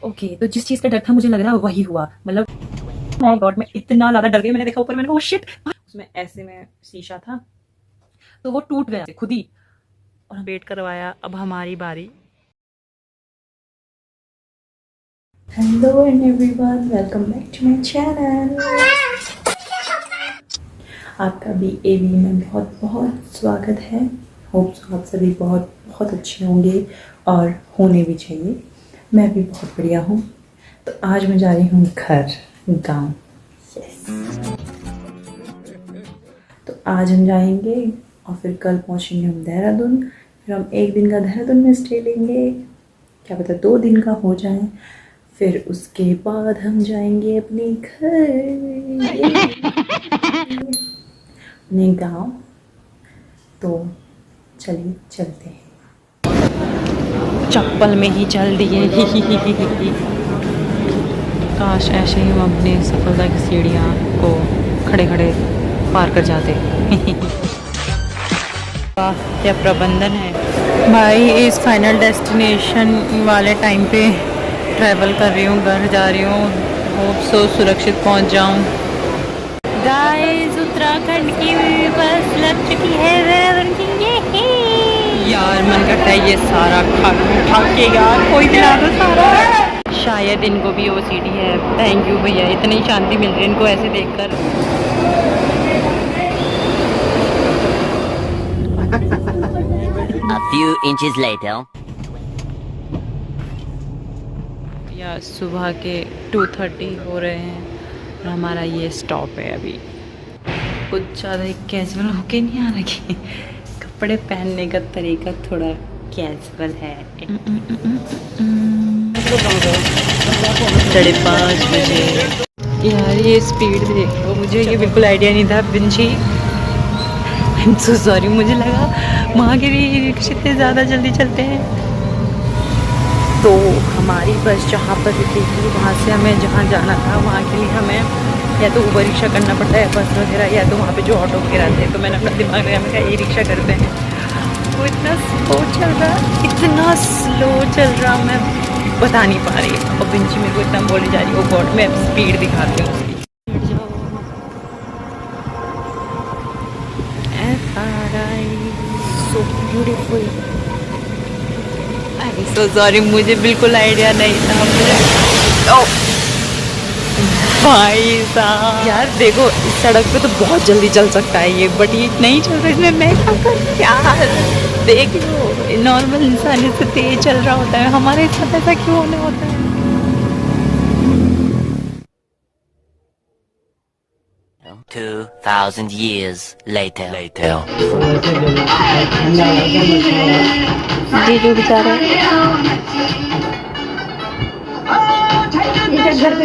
Okay तो जिस चीज का डर था मुझे लग रहा है वही हुआ। मतलब माय गॉड मैं इतना ज्यादा डर गई। मैंने देखा ऊपर, मैंने कहा ओह शिट। उसमें ऐसे में शीशा था तो वो टूट गया खुद ही। और वेट करवाया, अब हमारी बारी। Hello and everyone, welcome back to my channel. आपका भी एवी में बहुत बहुत स्वागत है। होप सो आप सभी बहुत बहुत अच्छे होंगे और होने भी चाहिए। मैं भी बहुत बढ़िया हूँ। तो आज मैं जा रही हूँ घर, गांव। यस। तो आज हम जाएंगे और फिर कल पहुँचेंगे हम देहरादून। फिर हम एक दिन का देहरादून में स्टे लेंगे, क्या पता 2 दिन का हो जाए। फिर उसके बाद हम जाएंगे अपने घर, अपने गांव। तो चलिए चलते हैं। चप्पल में ही चल दिए। काश ऐसे ही हम अपनी सफलता की सीढ़ियाँ को खड़े खड़े पार कर जाते। क्या प्रबंधन है भाई। इस फाइनल डेस्टिनेशन वाले टाइम पे ट्रैवल कर रही हूँ, घर जा रही हूँ। होप सो सुरक्षित पहुँच जाऊँ। गाइस उत्तराखंड की बस लग चुकी है देहरादून की। यार मन करता है ये सारा खा के यार कोई दिला दो सारा। शायद इनको भी ओसीडी है। थैंक यू भैया, इतनी शांति मिल रही है इनको ऐसे देखकर। A few inches later. या सुबह के 2:30 हो रहे हैं और हमारा ये स्टॉप है अभी। कुछ ज़्यादा ही कैजुअल होके नहीं आ रखे। कपड़े पहनने का तरीका थोड़ा कैजुअल है। 5:30 बजे। यार ये स्पीड देखो, मुझे ये बिल्कुल आइडिया नहीं था। बिंची आई एम सो सॉरी, मुझे लगा वहाँ के रिक्शे इतने ज़्यादा जल्दी चलते हैं। तो हमारी बस जहाँ पर रुकेगी वहाँ से हमें जहाँ जाना था वहाँ के लिए हमें या तो उबर रिक्शा करना पड़ता है, बस वगैरह, या तो वहाँ पे जो ऑटो वगैरह थे। तो मैंने अपना दिमाग लगाया, मैं कहा ई रिक्शा करते हैं। वो इतना स्लो चल रहा, इतना स्लो चल रहा, मैं बता नहीं पा रही। और बिंची मेरे को इतना बोली जा रही है, ओ गॉड मैं अब स्पीड दिखाती हूँ उसकी। So beautiful. आई सो सॉरी, मुझे बिल्कुल आइडिया नहीं था। मुझे भाई साहब यार देखो, इस सड़क पे तो बहुत जल्दी चल सकता है ये, बट ये नहीं चल रहा। इसमें मैं क्या करूँ यार। देख लो नॉर्मल इंसान इससे तेज चल रहा होता है, हमारे साथ ऐसा क्यों होने होता है। 2,000 years later. जी जो बेचारा घर पे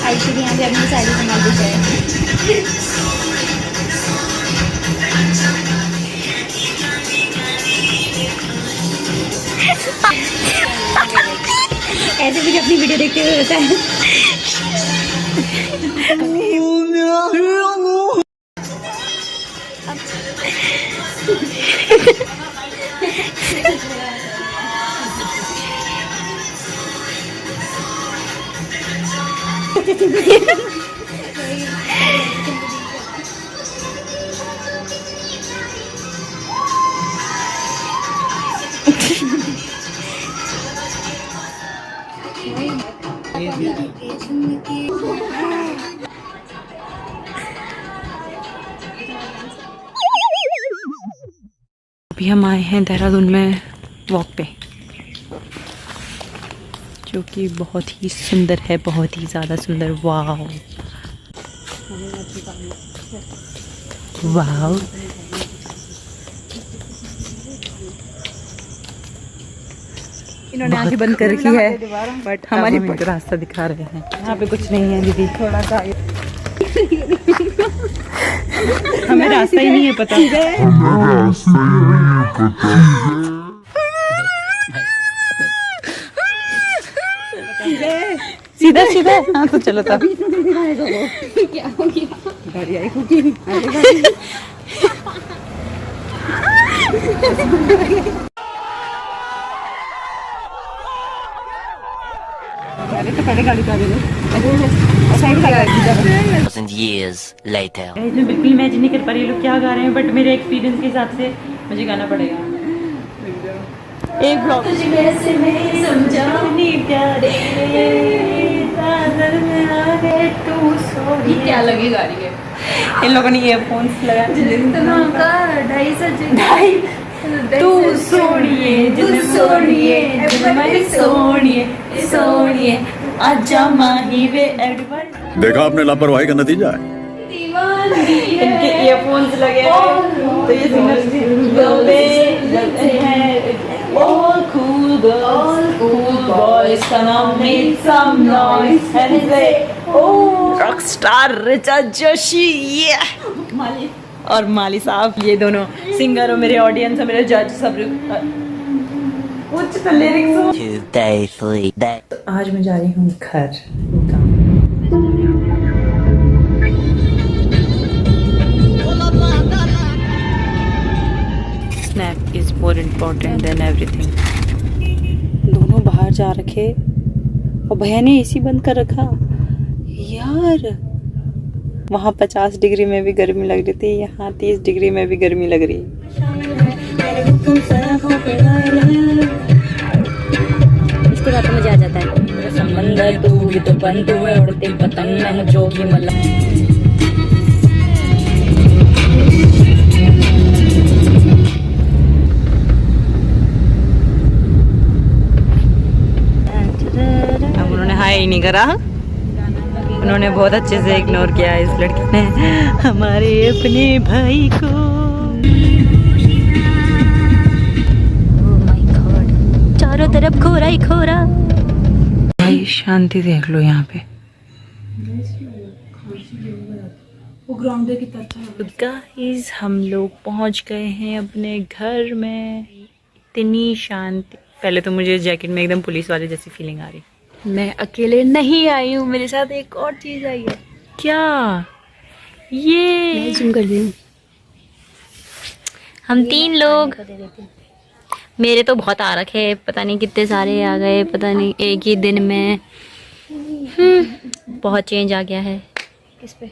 आयुषी यहाँ भी अपनी साड़ी संभाल दी है। ऐसे भी अपनी वीडियो देखते हुए होता है। अभी हम आए हैं देहरादून में वॉक पे, जो कि बहुत ही सुंदर है, बहुत ही ज़्यादा सुंदर। वाह वाह, इन्होंने आंखें बंद कर रखी है, बट हमारी रास्ता दिखा रहे हैं। यहाँ पे कुछ नहीं है दीदी, थोड़ा सा हमें रास्ता ही नहीं है पता। सीधा सीधा, हाँ तो चलो तब। क्या हो गया? गाड़ी आई Thousand years later. मैं बिल्कुल इमेजिन नहीं कर पा रही लोग क्या गा रहे हैं, बट मेरे एक्सपीरियंस के हिसाब से मुझे गाना पड़ेगा। एक ब्लॉग क्या लगी गा रही है। इन लोगों ने ईयरफोन्स लगाए, तू सोनिए सोनिए आजा माही वे। देखा आपने लापरवाही का नतीजा है। इनके ईयरफोन्स लगे हैं, तो ये सिंगर All cool boys का नाम make some noise and say oh rockstar Richa Joshi और माली साहब, ये दोनों सिंगर और मेरे ऑडियंस और मेरे जज सब कुछ लिरिक्स। 2 days later. आज मैं जा रही हूँ घर। Snap is more important then everything. दोनों बाहर जा रखे और भैया ने एसी बंद कर रखा यार। वहाँ 50 डिग्री में भी गर्मी लग रही थी, यहाँ 30 डिग्री में भी गर्मी लग रही। इसके बाद तो मजा आ जाता है। समंदर तू भी तो बंद हुए, उड़ते पतंग में जोगी मतलब। अब उन्होंने हाय ही नहीं करा, उन्होंने बहुत अच्छे से इग्नोर किया इस लड़की ने हमारे अपने भाई को। चारों तरफ खोरा ही खोरा। भाई शांति देख लो यहाँ पे। गाइस हम लोग पहुँच गए हैं अपने घर में। इतनी शांति। पहले तो मुझे जैकेट में एकदम पुलिस वाले जैसी फीलिंग आ रही। मैं अकेले नहीं आई हूँ, मेरे साथ एक और चीज आई है। क्या? ये जूम कर रही हूँ। हम 3 लोग, मेरे तो बहुत आ रखे, पता नहीं कितने सारे आ गए, पता नहीं एक ही दिन में। बहुत चेंज आ गया है। किस पे?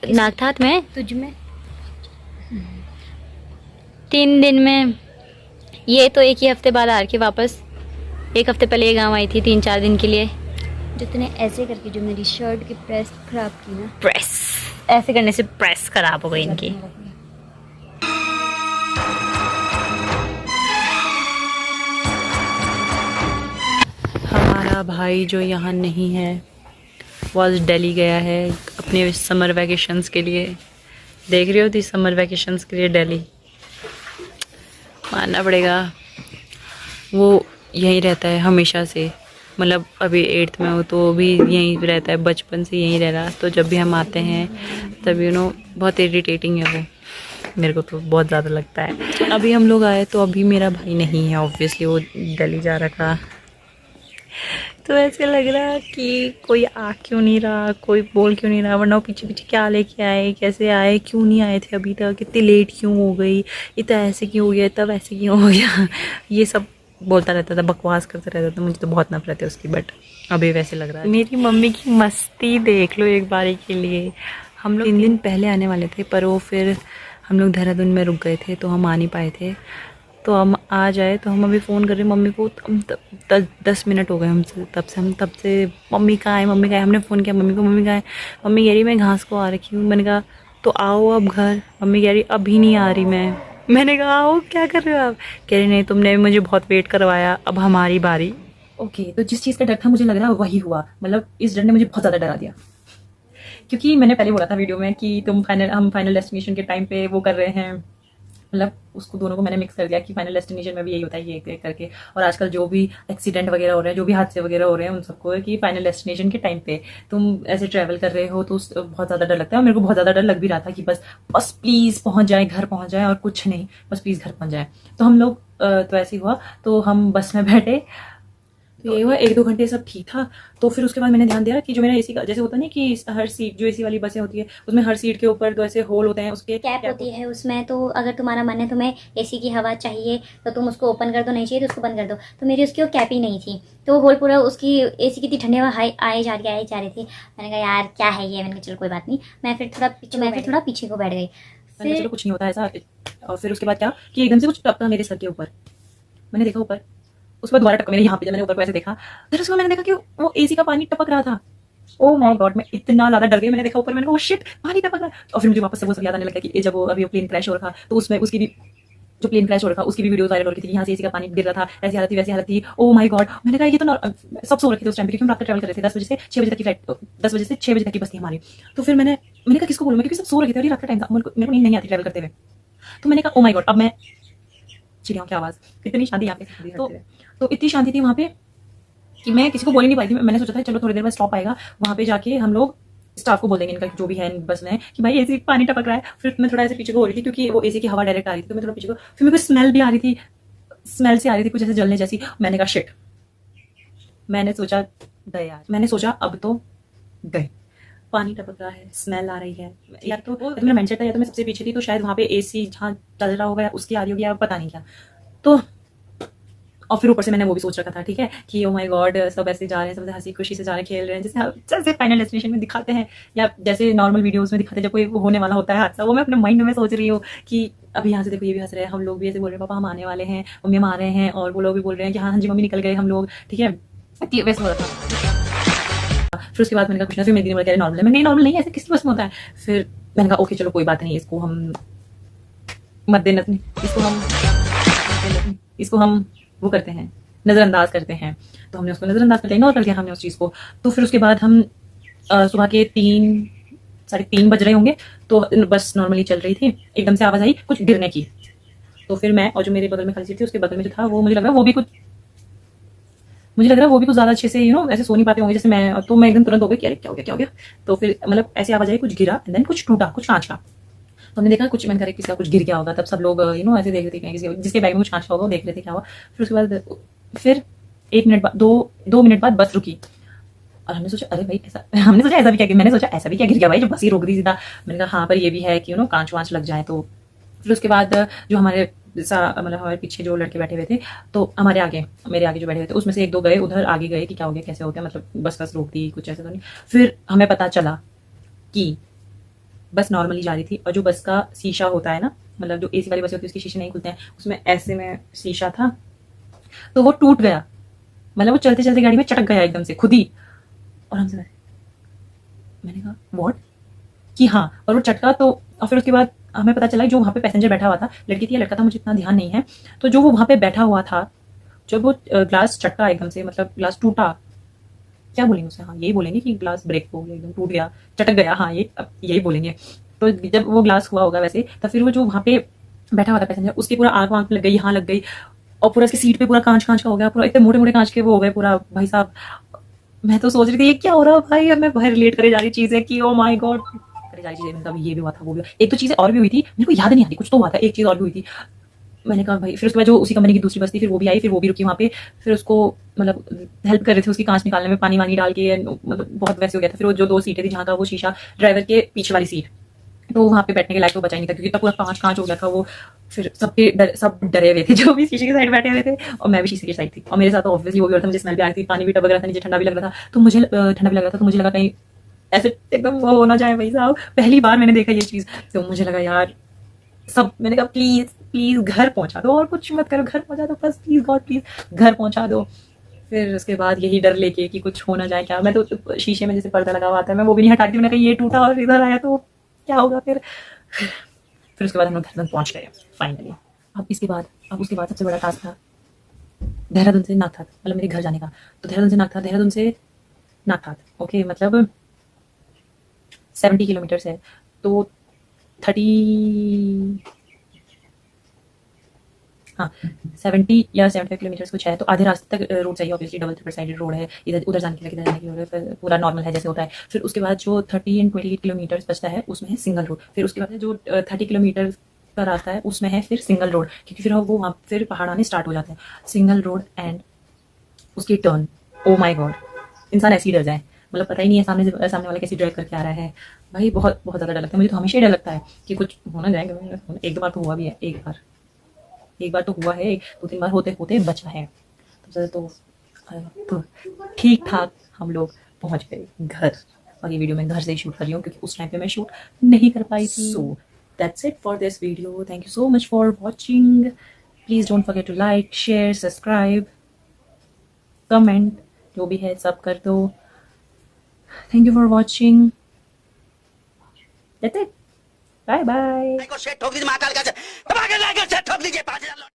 नागठात में तुझ में 3 दिन में। ये तो एक ही हफ्ते बाद आ रही वापस। एक हफ्ते पहले ये गाँव आई थी 3-4 दिन के लिए। जो तूने ऐसे करके जो मेरी शर्ट की प्रेस खराब की ना, प्रेस ऐसे करने से प्रेस खराब हो गई इनकी। हमारा भाई जो यहाँ नहीं है वो आज दिल्ली गया है अपने समर वैकेशंस के लिए। देख रही होती समर वैकेशंस के लिए दिल्ली। मानना पड़ेगा वो यहीं रहता है हमेशा से, मतलब अभी 8th में हो तो भी यहीं रहता है, बचपन से यहीं रह रहा। तो जब भी हम आते हैं तब बहुत इरिटेटिंग है वो, मेरे को तो बहुत ज़्यादा लगता है। अभी हम लोग आए तो अभी मेरा भाई नहीं है, ऑब्वियसली वो दिल्ली जा रखा। तो ऐसे लग रहा कि कोई आ क्यों नहीं रहा, कोई बोल क्यों नहीं रहा, वरना वो पीछे पीछे क्या लेके आए, कैसे आए, क्यों नहीं आए थे अभी तक, कितनी लेट क्यों हो गई, इतना ऐसे क्यों हो गया, तब ऐसे क्यों हो गया, ये सब बोलता रहता था, बकवास करता रहता था। मुझे तो बहुत नफरत है उसकी, बट अभी वैसे लग रहा है। मेरी मम्मी की मस्ती देख लो एक बारी के लिए। हम लोग 3 दिन पहले आने वाले थे, पर वो फिर हम लोग देहरादून में रुक गए थे, तो हम आ नहीं पाए थे। तो हम आ जाए, तो हम अभी फ़ोन कर रहे हैं मम्मी को। हम 10 मिनट हो गए हमसे, तब से मम्मी कहाँ है, मम्मी कहाँ है। हमने फ़ोन किया मम्मी को, मम्मी कहाँ है। मम्मी कह रही मैं घास को आ रखी हूँ। मैंने कहा तो आओ अब घर। मम्मी कह रही अभी नहीं आ रही मैंने कहा आओ, क्या कर रहे हो आप। कह रही नहीं, तुमने मुझे बहुत वेट करवाया, अब हमारी बारी। ओके, तो जिस चीज़ का डर था मुझे लग रहा है वही हुआ। मतलब इस डर ने मुझे बहुत ज़्यादा डरा दिया, क्योंकि मैंने पहले बोला था वीडियो में कि हम फाइनल डेस्टिनेशन के टाइम पे वो कर रहे हैं। मतलब उसको दोनों को मैंने मिक्स कर दिया कि फाइनल डेस्टिनेशन में भी यही होता है, ये करके। और आजकल जो भी एक्सीडेंट वगैरह हो रहे हैं, जो भी हादसे वगैरह हो रहे हैं, उन सबको कि फाइनल डेस्टिनेशन के टाइम पे तुम ऐसे ट्रैवल कर रहे हो तो बहुत ज़्यादा डर लगता है। और मेरे को बहुत ज़्यादा डर लग भी रहा था कि बस प्लीज़ पहुँच जाए, घर पहुँच जाए, और कुछ नहीं, बस प्लीज़ घर पहुँच जाए। तो हम लोग तो ऐसे ही हुआ, तो हम बस में बैठे, तो ये हुआ 1-2 घंटे सब ठीक था। तो फिर उसके बाद मैंने ध्यान दिया कि जो मेरा एसी का जैसे होता है ना कि हर सीट, जो एसी वाली बसें होती है उसमें हर सीट के ऊपर 2 ऐसे होल होते हैं, उसके कैप होती है उसमें। तो अगर तुम्हारा मन है तुम्हें एसी की हवा चाहिए तो तुम उसको ओपन कर दो, नहीं चाहिए तो उसको बंद कर दो। तो मेरी उसकी वो कैप ही नहीं थी, तो होल पूरा उसकी एसी की इतनी ठंडी हवा आई जा रही थी। मैंने कहा यार क्या है ये। मैंने कहा चलो कोई बात नहीं, मैं फिर थोड़ा पीछे को बैठ गई। मैंने चलो कुछ नहीं होता ऐसा। और फिर उसके बाद क्या कि एकदम से कुछ टपका मेरे सर के ऊपर। मैंने देखा ऊपर, उसके बाद दोबारा टपका मेरे यहाँ पे। जब मैंने ऊपर को ऐसे देखा, फिर उसके बाद मैंने देखा कि वो एसी का पानी टपक रहा था। ओह माय गॉड, मैं इतना ज्यादा डर गई। मैंने देखा ऊपर, मैंने कहा ओह शिट, पानी टपक रहा है। और फिर मुझे वापस से वो सब याद आने लगा कि जब वो अभी प्लेन क्रैश हो रहा था, तो उसमें उसकी भी जो प्लेन क्रैश हो रहा था उसकी भी वीडियो वायरल हो रही थी, यहाँ से एसी का पानी गिर रहा था, ऐसी हालत थी वैसी हालत थी। ओह माय गॉड, मैंने कहा ये तो सब सो रखे थे उस टाइम पे, क्योंकि हम रात को ट्रैवल कर रहे थे। 10 बजे से 6 बजे तक की फ्लाइट, 10 बजे से 6 बजे तक की बस थी हमारी। तो फिर मैंने कहा किसको बोलूँ मैं, क्योंकि सब सो रखे थे और ये रात का टाइम था, मेरे को नींद नहीं आती ट्रैवल करते हुए। तो मैंने कहा ओ माय गॉड, अब मैं चिड़ियों की आवाज़, इतनी शांति यहाँ पे, तो इतनी शांति थी वहाँ पे कि मैं किसी को बोल ही नहीं पाई थी। मैंने सोचा था चलो थोड़ी देर बाद स्टॉप आएगा, वहाँ पे जाके हम लोग स्टाफ को बोल देंगे, इनका जो भी है बस में, कि भाई एसी पानी टपक रहा है। फिर मैं थोड़ा ऐसे पीछे को हो रही थी, क्योंकि वो एसी की हवा डायरेक्ट आ रही थी, तो मैं थोड़ा पीछे को, फिर मेरे को स्मेल भी आ रही थी, स्मेल से आ रही थी कुछ ऐसे जलने जैसी। मैंने कहा शिट, मैंने सोचा गए यार, मैंने सोचा अब तो गए, पानी टपक रहा है, स्मेल आ रही है। या तो मेरा माइंडसेट था, या तो मैं सबसे पीछे थी, तो शायद वहाँ पे एसी जहाँ चल रहा होगा उसकी आ रही होगी, या पता नहीं क्या। तो और फिर ऊपर से मैंने वो भी सोच रखा था, ठीक है, कि ओ माय गॉड सब ऐसे जा रहे हैं, सब हंसी खुशी से जा रहे हैं, खेल रहे हैं, जैसे फाइनल डेस्टिनेशन में दिखाते हैं, या जैसे नॉर्मल वीडियोस में दिखाते हैं जब कोई होने वाला होता है हादसा। वो मैं अपने माइंड में सोच रही हूँ कि अभी यहाँ से देखो ये भी हंस रहे हैं, हम लोग भी ऐसे बोल रहे हैं पापा हम आने वाले हैं, मम्मी हम आ रहे हैं, और वो लोग भी बोल रहे हैं कि हाँ जी मम्मी निकल गए हम लोग, ठीक है, वैसे हो रहा था। फिर उसके बाद मैंने कहा कुछ ना, फिर मेरी दीदी नॉर्मल है। मैंने नॉर्मल नहीं, ऐसे किसी बस में होता है। फिर मैंने कहा ओके चलो कोई बात नहीं, इसको हम मद्देनजर, इसको हम वो करते हैं, नज़रअंदाज करते हैं। तो हमने उसको नज़रअंदाज कर इग्नोर कर दिया हमने उस चीज़ को। तो फिर उसके बाद हम सुबह के 3-3:30 बज रहे होंगे, तो बस नॉर्मली चल रही थी, एकदम से आवाज़ आई कुछ गिरने की। तो फिर मैं और जो मेरे बगल में खाली सीट थी उसके बगल में जो था, वो मुझे लग रहा है वो भी कुछ ज़्यादा अच्छे से ऐसे सो नहीं पाते होंगे जैसे मैं। तो मैं एकदम तुरंत हो गई कि अरे क्या हो गया। तो फिर मतलब ऐसी आवाज़ आई कुछ गिरा, एंड देन कुछ टूटा, कुछ कांच का। तो हमने देखा कुछ, मैंने कहा किसी का कुछ गिर गया होगा। तब सब लोग ऐसे देख रहे थे, किसी जिसके बैग में कुछ कांच का होगा वो देख रहे थे क्या हुआ। फिर उसके बाद फिर 1 मिनट बाद 2 मिनट बाद बस रुकी, और हमने सोचा अरे भाई ऐसा, मैंने सोचा ऐसा भी क्या गिर गया भाई, जो बस ही रोक दी सीधा। मैंने कहा हाँ पर ये भी है कि कांच वांच लग जाए। तो फिर उसके बाद जो हमारे मतलब हमारे पीछे जो लड़के बैठे हुए थे, तो मेरे आगे जो बैठे हुए थे उसमें से 1-2 गए उधर आगे गए कि क्या हो गया, कैसे हो गया, मतलब बस रोक दी, कुछ ऐसा तो नहीं। फिर हमें पता चला कि बस नॉर्मली जा रही थी, और जो बस का शीशा होता है ना, मतलब जो एसी वाली बस होती है उसके शीशे नहीं खुलते हैं, उसमें ऐसे में शीशा था, तो वो टूट गया। मतलब वो चलते चलते गाड़ी में चटक गया एकदम से खुद ही। और हमसे मैंने कहा व्हाट, कि हाँ, और वो चटका। तो और फिर उसके बाद हमें पता चला जो वहाँ पे पैसेंजर बैठा हुआ था, लड़की थी या लड़का था मुझे इतना ध्यान नहीं है, तो जो वो वहाँ पे बैठा हुआ था, जब वो ग्लास चटका एकदम से, मतलब ग्लास टूटा, क्या बोलेंगे उसे, हाँ यही बोलेंगे कि ग्लास ब्रेक हो गया, एकदम टूट गया, चटक गया, हाँ यही बोलेंगे। तो जब वो ग्लास हुआ होगा वैसे, तो फिर वो जो वहाँ पे बैठा हुआ था पैसेंजर, उसकी पूरा आंख लग गई, यहाँ लग गई, और पूरा उसकी सीट पे पूरा कांच का हो गया, पूरा इतने मोटे मोटे कांच के वो हो गए पूरा। भाई साहब मैं तो सोच रही थी ये क्या हो रहा है भाई, अब मैं बाहर रिलेट करे जा रही चीज़ है कि ओ माय गॉड करे जा रही चीज़ें, मतलब ये भी हुआ था वो भी, एक तो चीज़ें और भी हुई थी, मेरे को याद नहीं आ रही, कुछ तो हुआ था, एक चीज़ और भी हुई थी। मैंने कहा भाई, फिर उसके बाद जो उसी कंपनी की दूसरी बस थी, फिर वो भी आई, फिर वो भी रुकी वहाँ पे, फिर उसको मतलब हेल्प कर रहे थे उसकी कांच निकालने में, पानी वानी डाल के, मतलब बहुत वैसे हो गया था। फिर वो जो 2 सीटें थी जहाँ का वो शीशा, ड्राइवर के पीछे वाली सीट, तो वहाँ पे बैठने के लायक तो बचा ही नहीं था, क्योंकि इतना पूरा कांच कांच हो गया था वो। फिर सब डरे हुए थे जो भी शीशे के साइड बैठे हुए थे, और मैं भी शीशे की साइड थी, और मेरे साथ तो ऑब्वियसली वो भी हो रहा था, मुझे स्मेल भी आ रही थी, पानी भी टपक रहा था नीचे, ठंडा भी लग रहा था, तो मुझे ठंडा भी लग रहा था, तो मुझे लगा कहीं ऐसे एकदम वो होना जाए भाई साहब, पहली बार मैंने देखा ये चीज़, तो मुझे लगा यार सब, मैंने कहा प्लीज प्लीज घर पहुंचा दो, और कुछ मत करो, घर पहुंचा दो बस, प्लीज गॉड प्लीज घर पहुंचा दो। फिर उसके बाद यही डर लेके कि कुछ होना जाए क्या, मैं तो शीशे में जैसे पर्दा लगा हुआ था, मैं वो भी नहीं हटा दी, मैंने कहा ये टूटा और इधर आया तो क्या होगा। फिर उसके बाद हम लोग देहरादून पहुंच गए फाइनली। अब उसके बाद सबसे बड़ा टास्क था देहरादून से नागठात, मतलब मेरे घर जाने का। तो देहरादून से नागठात, ओके, मतलब 70 किलोमीटर्स है, तो 70 या 75 किलोमीटर्स कुछ है, तो आधे रास्ते तक रोड चाहिए, obviously double triple sided road है, इधर उधर जाने के लिए, इधर जाने के लिए, फिर पूरा नॉर्मल है जैसे होता है। फिर उसके बाद जो 30 एंड 28 किलोमीटर्स बचता है उसमें है सिंगल रोड। फिर उसके बाद जो 30 किलोमीटर का रास्ता है उसमें है फिर सिंगल रोड, क्योंकि फिर वो वहाँ फिर पहाड़ आने स्टार्ट हो जाते हैं। सिंगल रोड एंड उसकी टर्न, ओ माई गॉड, इंसान ऐसे ही डर जाए, मतलब पता ही नहीं है सामने वाला कैसी ड्राइव करके आ रहा है भाई, बहुत बहुत ज़्यादा डर लगता है मुझे, तो हमेशा ही डर लगता है कि कुछ होना जाएगा। एक दो बार तो हुआ भी है, एक बार तो हुआ है, 2-3 बार होते होते बचा है। तो ठीक ठाक हम लोग पहुंच गए घर, और ये वीडियो मैं घर से ही शूट कर रही हूँ क्योंकि उस टाइम पे मैं शूट नहीं कर पाई थी। So that's it for this video, thank you so much for watching, please don't forget to like, share, subscribe, comment, जो भी है सब कर दो। Thank you for watching, that's it, bye bye. ठोक दीजिए महाकाल का, ठोक दीजिए 5000।